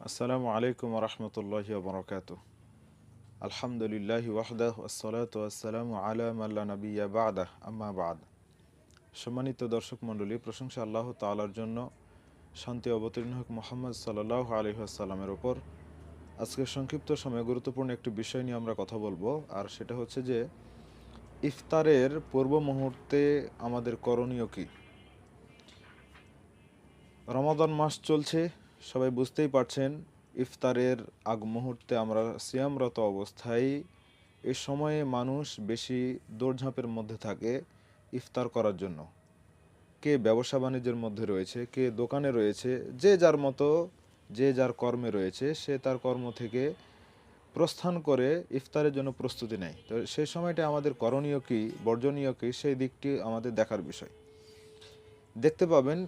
আসসালামু আলাইকুম রহমতুল্লাহি ওবরাকাতুহ। আলহামদুলিল্লাহি ওয়াহদাহ ওয়াসসালাতু ওয়াসসালামু আলা মান লা নাবিয়্যা বা'দাহ, আম্মা বা'দ। সম্মানিত দর্শক মণ্ডলী, প্রশংসা আল্লাহ তাআলার জন্য, শান্তি অবতীর্ণ হোক মুহাম্মদ সাল্লাল্লাহু আলাইহি ওয়াসাল্লামের ওপর। আজকে সংক্ষিপ্ত সময়ে গুরুত্বপূর্ণ একটি বিষয় নিয়ে আমরা কথা বলবো, আর সেটা হচ্ছে যে ইফতারের পূর্ব মুহূর্তে আমাদের করণীয় কী। রমাদান মাস চলছে, সবাই বুঝতেই পারছেন। ইফতারের আগ মুহূর্তে আমরা সিয়ামরত অবস্থায়, এ সময়ে মানুষ বেশি দৌড়ঝাঁপের মধ্যে থাকে ইফতার করার জন্য। কে ব্যবসা বাণিজ্যের মধ্যে রয়েছে, কে দোকানে রয়েছে, যে যার মতো, যে যার কর্মে রয়েছে, সে তার কর্ম থেকে প্রস্থান করে ইফতারের জন্য প্রস্তুতি নেয়। তো সেই সময়টা আমাদের করণীয় কী, বর্জনীয় কী, সেই দিকটি আমাদের দেখার বিষয়। দেখতে পাবেন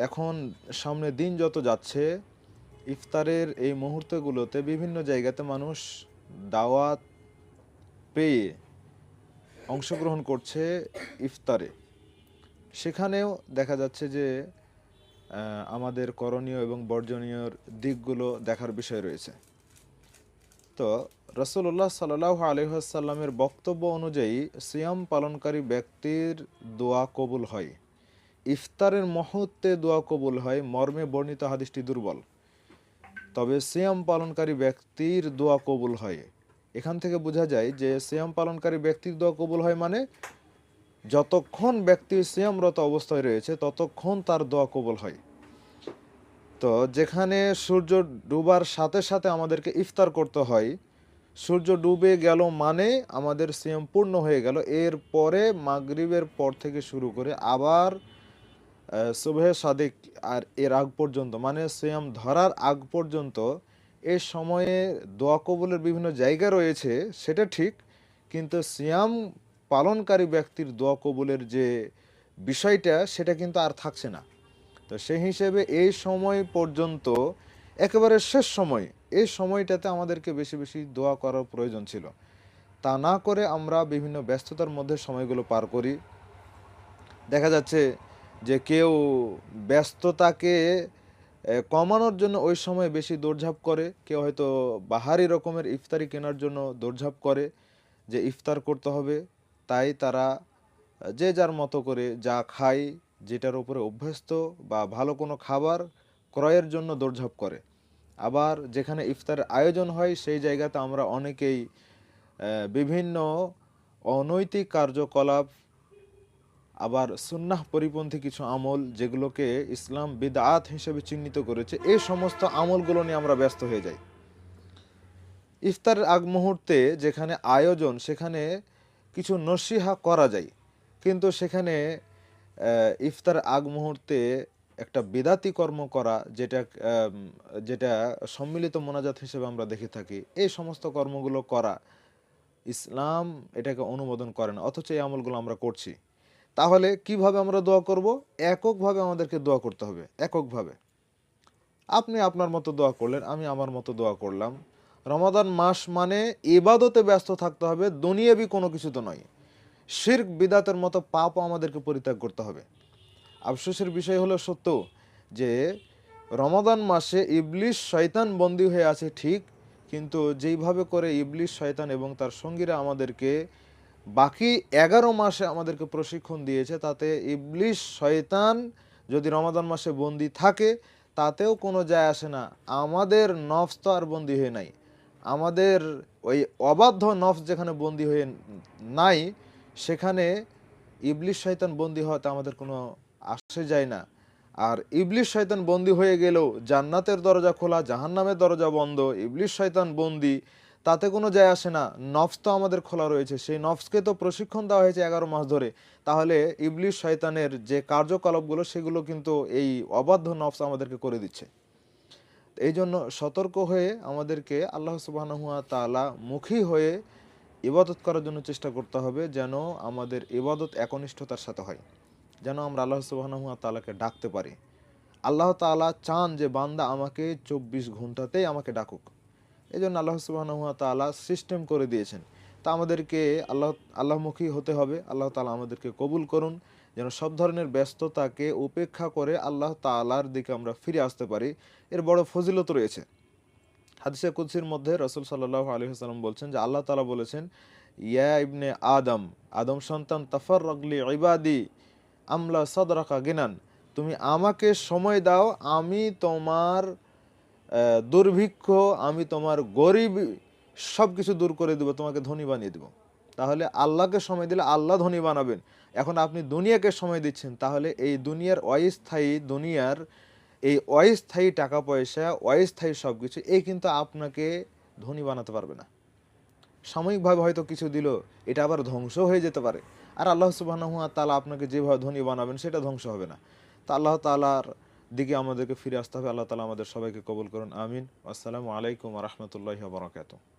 এখন সামনে দিন যত যাচ্ছে, ইফতারের এই মুহূর্তগুলোতে বিভিন্ন জায়গাতে মানুষ দাওয়াত পেয়ে অংশগ্রহণ করছে ইফতারে। সেখানেও দেখা যাচ্ছে যে আমাদের করণীয় এবং বর্জনীয় দিকগুলো দেখার বিষয় রয়েছে। তো রাসূলুল্লাহ সাল্লাল্লাহু আলাইহি ওয়াসাল্লামের বক্তব্য অনুযায়ী সিয়াম পালনকারী ব্যক্তির দোয়া কবুল হয়, ইফতারের মুহূর্তে দোয়া কবুল হয় মর্মে বর্ণিত হাদিসটি দুর্বল। তবে সিয়াম পালনকারী ব্যক্তির দোয়া কবুল হয়, এখান থেকে বোঝা যায় যে সিয়াম পালনকারী ব্যক্তির দোয়া কবুল হয় মানে যতক্ষণ ব্যক্তি সিয়ামরত অবস্থায় রয়েছে ততক্ষণ তার দোয়া কবুল হয়। তো যেখানে সূর্য ডুবার সাথে সাথে আমাদেরকে ইফতার করতে হয়, সূর্য ডুবে গেল মানে আমাদের সিয়াম পূর্ণ হয়ে গেল। এরপরে মাগরিবের পর থেকে শুরু করে আবার সুবহে সাদিক আর এর আগ পর্যন্ত, মানে সিয়াম ধরার আগ পর্যন্ত এ সময়ে দোয়া কবুলের বিভিন্ন জায়গা রয়েছে, সেটা ঠিক। কিন্তু সিয়াম পালনকারী ব্যক্তির দোয়া কবুলের যে বিষয়টা, সেটা কিন্তু আর থাকছে না। তো সেই হিসেবে এই সময় পর্যন্ত, একেবারে শেষ সময়, এই সময়টাতে আমাদেরকে বেশি বেশি দোয়া করার প্রয়োজন ছিল। তা না করে আমরা বিভিন্ন ব্যস্ততার মধ্যে সময়গুলো পার করি। দেখা যাচ্ছে যে কেউ ব্যস্ততাকে কমানোর জন্য ওই সময় বেশি দৌড়ঝাঁপ করে, কেউ হয়তো বাহারি রকমের ইফতারি কেনার জন্য দৌড়ঝাঁপ করে যে ইফতার করতে হবে। তাই তারা যে যার মতো করে যা খায়, যেটার উপরে অভ্যস্ত, বা ভালো কোনো খাবার ক্রয়ের জন্য দৌড়ঝাঁপ করে। আবার যেখানে ইফতারের আয়োজন হয় সেই জায়গাতে আমরা অনেকেই বিভিন্ন অনৈতিক কার্যকলাপ, আবার সুন্নাহ পরিপন্থী কিছু আমল, যেগুলোকে ইসলাম বিদআত হিসেবে চিহ্নিত করেছে, এই সমস্ত আমলগুলো নিয়ে আমরা ব্যস্ত হয়ে যাই। ইফতারের আগ মুহূর্তে যেখানে আয়োজন, সেখানে কিছু নসিহা করা যায়, কিন্তু সেখানে ইফতার আগ মুহূর্তে একটা বিদাতি কর্ম করা, যেটা যেটা সম্মিলিত মোনাজাত হিসেবে আমরা দেখে থাকি, এই সমস্ত কর্মগুলো করা ইসলাম এটাকে অনুমোদন করে না, অথচ এই আমলগুলো আমরা করছি। তাহলে কিভাবে আমরা দোয়া করব? এককভাবে আমাদেরকে দোয়া করতে হবে, এককভাবে। আপনি আপনার মতো দোয়া করলেন, আমি আমার মতো দোয়া করলাম। রমাদান মাস মানে ইবাদতে ব্যস্ত থাকতে হবে, দুনিয়াবি কোনো কিছু তো নয়। শিরক বিদাতের মতো পাপও আমাদেরকে পরিত্যাগ করতে হবে। আফসোসের বিষয় হলো সত্য যে রমাদান মাসে ইবলিশ শয়তান বন্দী হয়ে আছে ঠিক, কিন্তু যেইভাবে করে ইবলিশ শয়তান এবং তার সঙ্গীরা আমাদেরকে বাকি 11 মাসে আমাদেরকে প্রশিক্ষণ দিয়েছে, তাতে ইবলিশ শয়তান যদি রমাদান মাসে বন্দী থাকে তাতেও কোনো যায় আসে না। আমাদের নফস তো আর বন্দী হয়ে নাই, আমাদের ওই অবাধ্য নফস যেখানে বন্দী হয়ে নাই, সেখানে ইবলিশ শয়তান বন্দী হওয়াতে আমাদের কোনো আসে যায় না। আর ইবলিশ শয়তান বন্দী হয়ে গেলেও জান্নাতের দরজা খোলা, জাহান্নামের দরজা বন্ধ, ইবলিশ শয়তান বন্দী, তাতে কোনো যায় আসে না। নফস তো আমাদের খোলা রয়েছে, সেই নফসকে তো প্রশিক্ষণ দেওয়া হয়েছে 11 মাস ধরে। তাহলে ইবলিশ শয়তানের যে কার্যকলাপগুলো, সেগুলো কিন্তু এই অবাধ্য নফস আমাদেরকে করে দিচ্ছে। এই জন্য সতর্ক হয়ে আমাদেরকে আল্লাহ সুবহানাহু ওয়া তাআলা মুখী হয়ে ইবাদত করার জন্য চেষ্টা করতে হবে, যেন আমাদের ইবাদত একনিষ্ঠতার সাথে হয়, যেন আমরা আল্লাহ সুবহানাহু ওয়া তাআলাকে ডাকতে পারি। আল্লাহ তাআলা চান যে বান্দা আমাকে 24 ঘন্টাতেই আমাকে ডাকুক। এই জন্য আল্লাহ সুবহানাহু ওয়া তাআলা সিস্টেম করে দিয়েছেন। তা আমাদেরকে আল্লাহমুখী হতে হবে। আল্লাহ তাআলা আমাদেরকে কবুল করুন, যেন সব ধরনের ব্যস্ততাকে উপেক্ষা করে আল্লাহ তাআলার দিকে আমরা ফিরে আসতে পারি। এর বড় ফজিলত রয়েছে। হাদিসে কুদসির মধ্যে রাসূল সাল্লাল্লাহু আলাইহি ওয়াসাল্লাম বলছেন যে আল্লাহ তাআলা বলেছেন, ইয়া ইবনে আদম, আদম সন্তান, তাফাররাগ লি ইবাদি আমলা সাদরাকা গিনান, তুমি আমাকে সময় দাও, আমি তোমার দুর্ভিক্ষ, আমি তোমার গরিব সব কিছু দূর করে দেবো, তোমাকে ধনী বানিয়ে দেবো। তাহলে আল্লাহকে সময় দিলে আল্লাহ ধনী বানাবেন। এখন আপনি দুনিয়াকে সময় দিচ্ছেন, তাহলে এই দুনিয়ার অস্থায়ী, দুনিয়ার এই অস্থায়ী টাকা পয়সা, অস্থায়ী সব কিছু, এই কিন্তু আপনাকে ধনী বানাতে পারবে না। সাময়িকভাবে হয়তো কিছু দিল, এটা আবার ধ্বংস হয়ে যেতে পারে। আর আল্লাহ সুবহানাহু ওয়া তাআলা আপনাকে যেভাবে ধনী বানাবেন সেটা ধ্বংস হবে না। তা আল্লাহ তাআলার দিকে আমাদেরকে ফিরে আসতে হবে। আল্লাহ তাআলা আমাদের সবাইকে কবুল করুন, আমিন। আসসালামু আলাইকুম ওয়া রাহমাতুল্লাহি ওয়া বারাকাতুহু।